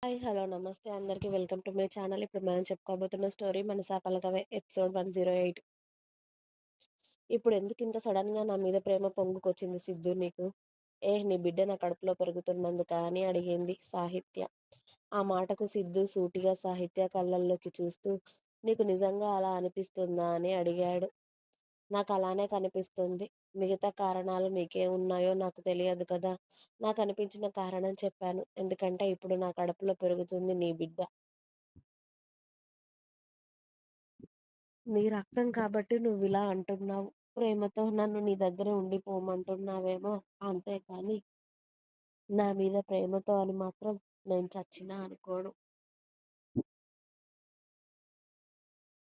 Hi. Hello. నమస్తే అందరికి. Welcome to my channel. ఇప్పుడు మనం చెప్పుకోబోతున్న స్టోరీ 'మనసా పలకవే' ఎపిసోడ్ 108. ఇప్పుడు ఎందుకింత సడన్‌గా నా మీద ప్రేమ పొంగుకొచ్చింది సిద్ధూ నీకు? నీ బిడ్డ నా కడుపులో పెరుగుతున్నందుకా అని అడిగింది సాహిత్య. ఆ మాటకు సిద్ధూ సూటిగా సాహిత్య కళ్ళల్లోకి చూస్తూ, నీకు నిజంగా అలా అనిపిస్తుందా అని అడిగాడు. నాకలానే కనిపిస్తుంది. మిగతా కారణాలు నీకేమున్నాయో నాకు తెలియదు కదా! నాకనిపించిన కారణం చెప్పాను. ఎందుకంటే ఇప్పుడు నా కడుపులో పెరుగుతుంది నీ బిడ్డ. నీ రక్తం కాబట్టి నువ్విలా అంటున్నావు. ప్రేమతో నన్ను నీ దగ్గర ఉండిపోమంటున్నావేమో అంతేకానీ, నా మీద ప్రేమతో అని మాత్రం నేను చచ్చినా అనుకోను.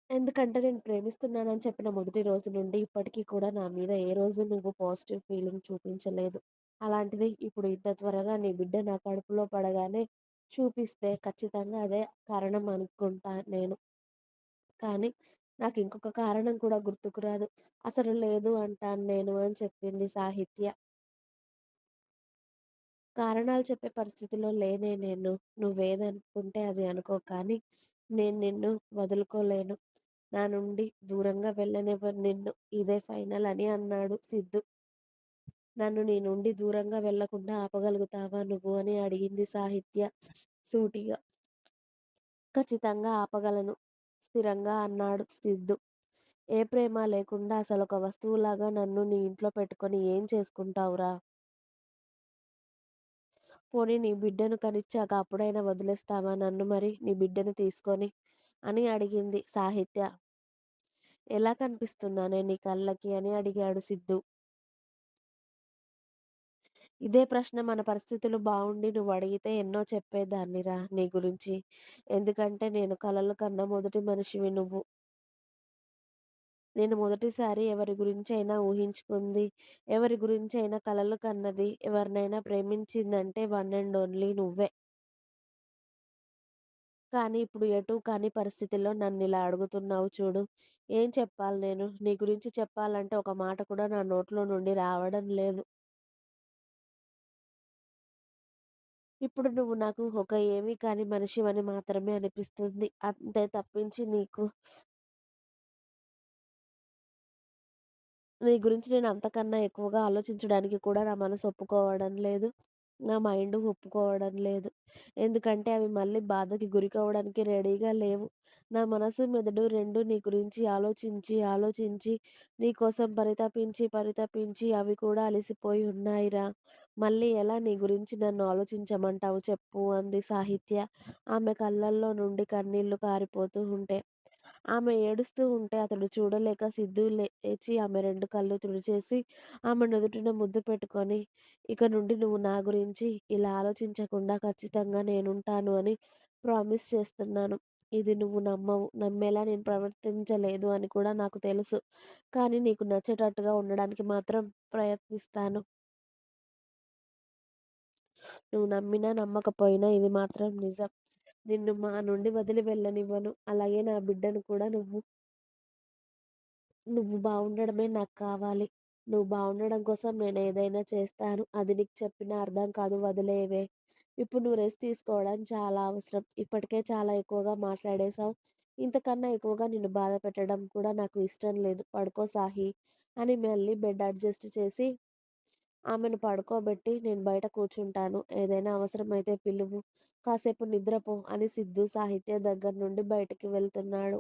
ఎందుకంటే నేను ప్రేమిస్తున్నానని చెప్పిన మొదటి రోజు నుండి ఇప్పటికి కూడా నా మీద ఏ రోజు నువ్వు పాజిటివ్ ఫీలింగ్ చూపించలేదు. అలాంటిది ఇప్పుడు ఇంత త్వరగా నీ బిడ్డ నా కడుపులో పడగానే చూపిస్తే ఖచ్చితంగా అదే కారణం అనుకుంటా నేను. కానీ నాకింకొక కారణం కూడా గుర్తుకు రాదు. అసలు లేదు అంటాను నేను అని చెప్పింది సాహిత్య. కారణాలు చెప్పే పరిస్థితిలో లేనే నేను. నువ్వేదనుకుంటే అది అనుకో కానీ నేను నిన్ను వదులుకోలేను. నా నుండి దూరంగా వెళ్ళనివ్వను నిన్ను. ఇదే ఫైనల్ అని అన్నాడు సిద్ధు. నన్ను నీ నుండి దూరంగా వెళ్ళకుండా ఆపగలుగుతావా నువ్వు అని అడిగింది సాహిత్య సూటిగా. ఖచ్చితంగా ఆపగలను స్థిరంగా అన్నాడు సిద్ధు. ఏ ప్రేమ లేకుండా అసలొక వస్తువులాగా నన్ను నీ ఇంట్లో పెట్టుకొని ఏం చేసుకుంటావురా? పోనీ నీ బిడ్డను కనిచ్చాక అప్పుడైనా వదిలేస్తావా నన్ను మరి నీ బిడ్డను తీసుకొని? అని అడిగింది సాహిత్య. ఎలా కనిపిస్తున్నానే నీ కళ్ళకి అని అడిగాడు సిద్ధు. ఇదే ప్రశ్న మన పరిస్థితులు బావుండి నువ్వడిగితే ఎన్నో చెప్పేదాన్నిరా నీ గురించి. ఎందుకంటే నేను కలలు కన్న మొదటి మనిషివి నువ్వు. నేను మొదటిసారి ఎవరి గురించైనా ఊహించుకుంది, ఎవరి గురించైనా కలలు కన్నది, ఎవరినైనా ప్రేమించిందంటే వన్ అండ్ ఓన్లీ నువ్వే. కానీ ఇప్పుడు ఎటూ కాని పరిస్థితిలో నన్నిలా అడుగుతున్నావు చూడు. ఏం చెప్పాలి నేను? నీ గురించి చెప్పాలంటే ఒక మాట కూడా నా నోట్లో నుండి రావడం లేదు. ఇప్పుడు నువ్వు నాకు ఒక ఏమీ కాని మనిషివని మాత్రమే అనిపిస్తుంది. అంతే తప్పించి నీ గురించి నేను అంతకన్నా ఎక్కువగా ఆలోచించడానికి కూడా నా మనసు ఒప్పుకోవడం లేదు. నా మైండు ఒప్పుకోవడం లేదు. ఎందుకంటే అవి మళ్ళీ బాధకి గురికావడానికి రెడీగా లేవు. నా మనసు, మెదడు 2 నీ గురించి ఆలోచించి, ఆలోచించి, నీ కోసం పరితపించి, పరితపించి అవి కూడా అలసిపోయి ఉన్నాయిరా! మళ్ళీ ఎలా నీ గురించి నన్ను ఆలోచించమంటావు చెప్పు అంది సాహిత్య. ఆమె కళ్ళల్లో నుండి కన్నీళ్లు కారిపోతూ ఉంటే. ఆమె ఏడుస్తూ ఉంటే అతడు చూడలేక సిద్ధు లేచి ఆమె 2 కళ్ళు తుడిచేసి, ఆమె నుదుటిన ముద్దు పెట్టుకొని, "ఇక నుండి నువ్వు నా గురించి ఇలా ఆలోచించకుండా ఖచ్చితంగా నేనుంటాను అని ప్రామిస్ చేస్తున్నాను. ఇది నువ్వు నమ్మవు. నమ్మేలా నేను ప్రవర్తించలేదు అని కూడా నాకు తెలుసు. కానీ నీకు నచ్చేటట్టుగా ఉండడానికి మాత్రం ప్రయత్నిస్తాను. నువ్వు నమ్మినా నమ్మకపోయినా ఇది మాత్రం నిజం. నిన్ను మా నుండి వదిలి వెళ్ళనివ్వను. అలాగే నా బిడ్డను కూడా నువ్వు బావుండడమే నాకు కావాలి. నువ్వు బావుండడం కోసం నేనేదైనా చేస్తాను. అది నీకు చెప్పినా అర్థం కాదు వదిలేయవే. ఇప్పుడు నువ్వు రెస్ట్ తీసుకోవడం చాలా అవసరం. ఇప్పటికే చాలా ఎక్కువగా మాట్లాడేశావు. ఇంతకన్నా ఎక్కువగా నిన్ను బాధ పెట్టడం కూడా నాకు ఇష్టం లేదు. పడుకో సాహి అని మళ్ళీ బెడ్ అడ్జస్ట్ చేసి ఆమెను పడుకోబెట్టి నేను బయట కూర్చుంటాను. ఏదైనా అవసరమైతే పిలువు. కాసేపు నిద్రపో అని సిద్ధు సాహిత్య దగ్గర నుండి బయటికి వెళ్తున్నాడు.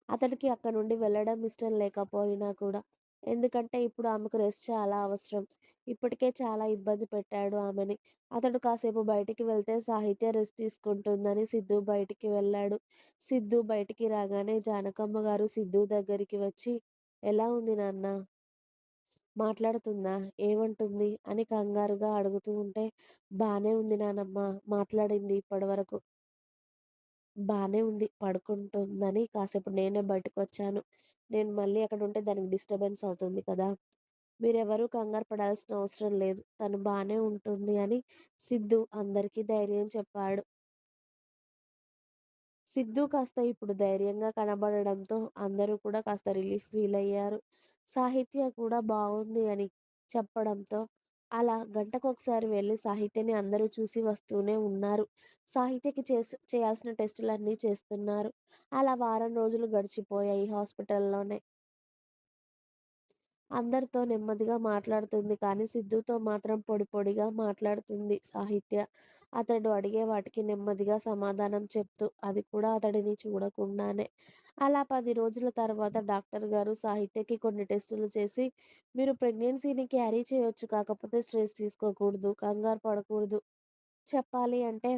అతడికి అక్కడి నుండి వెళ్ళడం ఇష్టం లేకపోయినా కూడా. ఎందుకంటే ఇప్పుడు ఆమెకు రెస్ట్ చాలా అవసరం. ఇప్పటికే చాలా ఇబ్బంది పెట్టాడు ఆమెని. అతడు కాసేపు బయటికి వెళ్తే సాహిత్య రెస్ట్ తీసుకుంటుందని సిద్ధు బయటికి వెళ్ళాడు. సిద్ధు బయటికి రాగానే జానకమ్మ గారు సిద్ధు దగ్గరికి వచ్చి, "ఎలా ఉంది నాన్న? మాట్లాడుతుందా? ఏమంటుంది?" అని కంగారుగా అడుగుతూ ఉంటే, "బానే ఉంది నానమ్మ. మాట్లాడింది ఇప్పటివరకు." బానే ఉంది. పడుకుంటుందని కాసేపు నేనే బయటకొచ్చాను. నేను మళ్ళీ అక్కడుంటే దానికి డిస్టర్బెన్స్ అవుతుంది కదా! మీరెవరూ కంగారు పడాల్సిన అవసరం లేదు. తను బానే ఉంటుంది అని సిద్ధు అందరికీ ధైర్యం చెప్పాడు. సిద్ధు కాస్త ఇప్పుడు ధైర్యంగా కనబడడంతో అందరూ కూడా కాస్త రిలీఫ్ ఫీలయ్యారు. సాహిత్య కూడా బావుంది అని చెప్పడంతో అలా గంటకొకసారి వెళ్లి సాహిత్యని అందరూ చూసి వస్తూనే ఉన్నారు. సాహిత్యకి చేయాల్సిన టెస్టులన్నీ చేస్తున్నారు. అలా వారం రోజులు గడిచిపోయాయి హాస్పిటల్‌లోనే. అందరితో నెమ్మదిగా మాట్లాడుతుంది కానీ సిద్ధుతో మాత్రం పొడి పొడిగా మాట్లాడుతుంది సాహిత్య. అతడు అడిగే వాటికి నెమ్మదిగా సమాధానం చెప్తూ, అది కూడా అతడిని చూడకుండానే. అలా 10 రోజుల తర్వాత డాక్టర్ గారు సాహిత్యకి కొన్ని టెస్టులు చేసి, "మీరు ప్రెగ్నెన్సీని క్యారీ చేయొచ్చు. కాకపోతే స్ట్రెస్ తీసుకోకూడదు. కంగారు పడకూడదు. చెప్పాలి అంటే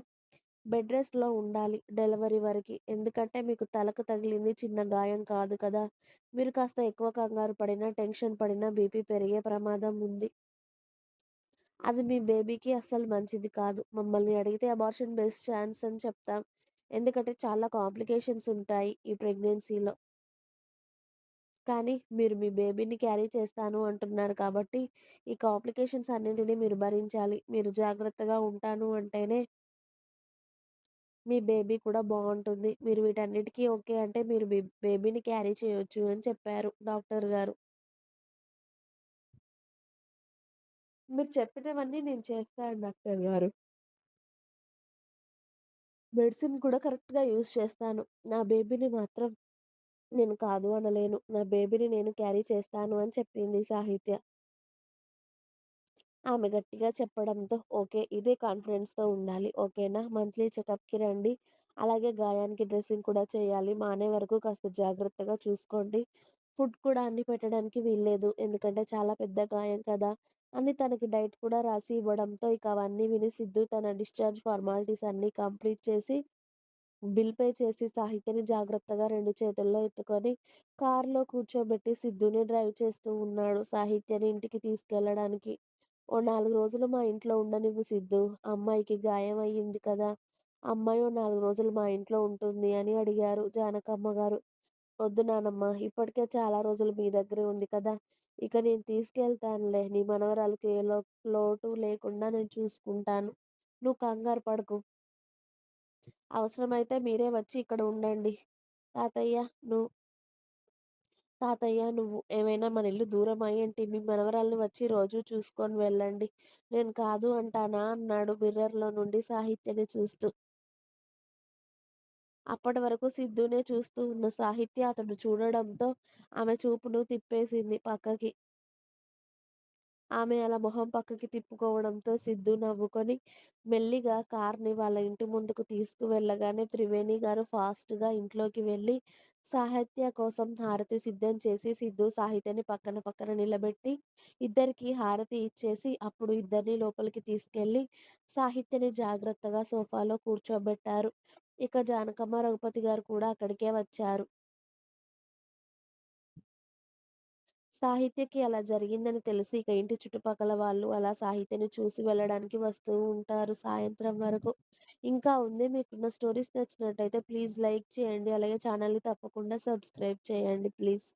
బెడ్ రెస్ట్‌లో ఉండాలి డెలివరీ వరకి. ఎందుకంటే మీకు తలకు తగిలింది చిన్న గాయం కాదు కదా! మీరు కాస్త ఎక్కువ కంగారు పడినా, టెన్షన్ పడినా బీపీ పెరిగే ప్రమాదం ఉంది. అది మీ బేబీకి అస్సలు మంచిది కాదు. మమ్మల్ని అడిగితే అబార్షన్ బెస్ట్ ఛాన్స్ అని చెప్తాం. ఎందుకంటే చాలా కాంప్లికేషన్స్ ఉంటాయి ఈ ప్రెగ్నెన్సీలో. కానీ మీరు మీ బేబీని క్యారీ చేస్తాను అంటున్నారు కాబట్టి, ఈ కాంప్లికేషన్స్ అన్నింటిని మీరు భరించాలి. మీరు జాగ్రత్తగా ఉంటాను అంటేనే మీ బేబీ కూడా బావుంటుంది. మీరు వీటన్నిటికి ఓకే అంటే మీరు బేబీని క్యారీ చేయొచ్చు అని చెప్పారు డాక్టర్ గారు. మీరు చెప్పినవన్నీ నేను చేస్తాను డాక్టర్ గారు. మెడిసిన్ కూడా కరెక్ట్‌గా యూజ్ చేస్తాను. నా బేబీని మాత్రం నేను కాదు అనలేను. నా బేబీని నేను క్యారీ చేస్తాను అని చెప్పింది సాహిత్య. ఆమె గట్టిగా చెప్పడంతో ఓకే. ఇదే కాన్ఫిడెన్స్‌తో ఉండాలి. ఓకేనా? మంత్లీ చెకప్‌కి రండి. అలాగే గాయానికి డ్రెస్సింగ్ కూడా చేయాలి. మానే వరకు కాస్త జాగ్రత్తగా చూసుకోండి. ఫుడ్ కూడా అన్ని పెట్టడానికి వీల్లేదు. ఎందుకంటే చాలా పెద్ద గాయం కదా! అని తనకి డైట్ కూడా రాసి ఇవ్వడంతో ఇక అవన్నీ విని సిద్ధు తన డిశ్చార్జ్ ఫార్మాలిటీస్ అన్నీ కంప్లీట్ చేసి బిల్ పే చేసి సాహిత్యని జాగ్రత్తగా 2 చేతుల్లో ఎత్తుకొని కారులో కూర్చోబెట్టి సిద్ధుని డ్రైవ్ చేస్తూ ఉన్నాడు సాహిత్యని ఇంటికి తీసుకెళ్ళడానికి. "ఓ 4 రోజులు మా ఇంట్లో ఉండనివ్వు సిద్ధూ. అమ్మాయికి గాయం అయ్యింది కదా! అమ్మాయి ఓ 4 రోజులు మా ఇంట్లో ఉంటుంది" అని అడిగారు జానకమ్మ గారు. "వద్దు నానమ్మ. ఇప్పటికే చాలా రోజులు మీ దగ్గరే ఉంది కదా! ఇక నేను తీసుకెళ్తానులే. నీ మనవరాలికి ఏ లోటు లేకుండా నేను చూసుకుంటాను. నువ్వు కంగారు పడకు. అవసరమైతే మీరే వచ్చి ఇక్కడ ఉండండి. తాతయ్య నువ్వు నువ్వు ఏమైనా మన ఇల్లు దూరమా ఏంటి? మీ మనవరాల్ని వచ్చి రోజూ చూసుకొని వెళ్ళండి. నేను కాదు అంటానా?" అన్నాడు మిర్రర్‌లో నుండి సాహిత్యని చూస్తూ. అప్పటి వరకు సిద్ధూనే చూస్తూ ఉన్న సాహిత్య అతడు చూడడంతో ఆమె చూపును తిప్పేసింది పక్కకి. ఆమె అలా మొహం పక్కకి తిప్పుకోవడంతో సిద్ధు నవ్వుకొని మెల్లిగా కార్‌ని వాళ్ళ ఇంటి ముందుకు తీసుకువెళ్ళగానే త్రివేణి గారు ఫాస్ట్‌గా ఇంట్లోకి వెళ్ళి సాహిత్య కోసం హారతి సిద్ధం చేసి సిద్ధు, సాహిత్యని పక్కన పక్కన నిలబెట్టి ఇద్దరికీ హారతి ఇచ్చేసి అప్పుడు ఇద్దరిని లోపలికి తీసుకెళ్ళి సాహిత్యని జాగ్రత్తగా సోఫాలో కూర్చోబెట్టారు. ఇక జానకమ్మ, రఘుపతి గారు కూడా అక్కడికే వచ్చారు. సాహిత్యకి అలా జరిగిందని తెలిసి ఇక ఇంటి చుట్టుపక్కల వాళ్ళు అలా సాహిత్యని చూసి వెళ్ళడానికి వస్తూ ఉంటారు సాయంత్రం వరకు. ఇంకా ఉంది. మీకున్న స్టోరీస్ నచ్చినట్టయితే ప్లీజ్ లైక్ చేయండి. అలాగే ఛానల్‌ని తప్పకుండా సబ్స్క్రైబ్ చేయండి ప్లీజ్.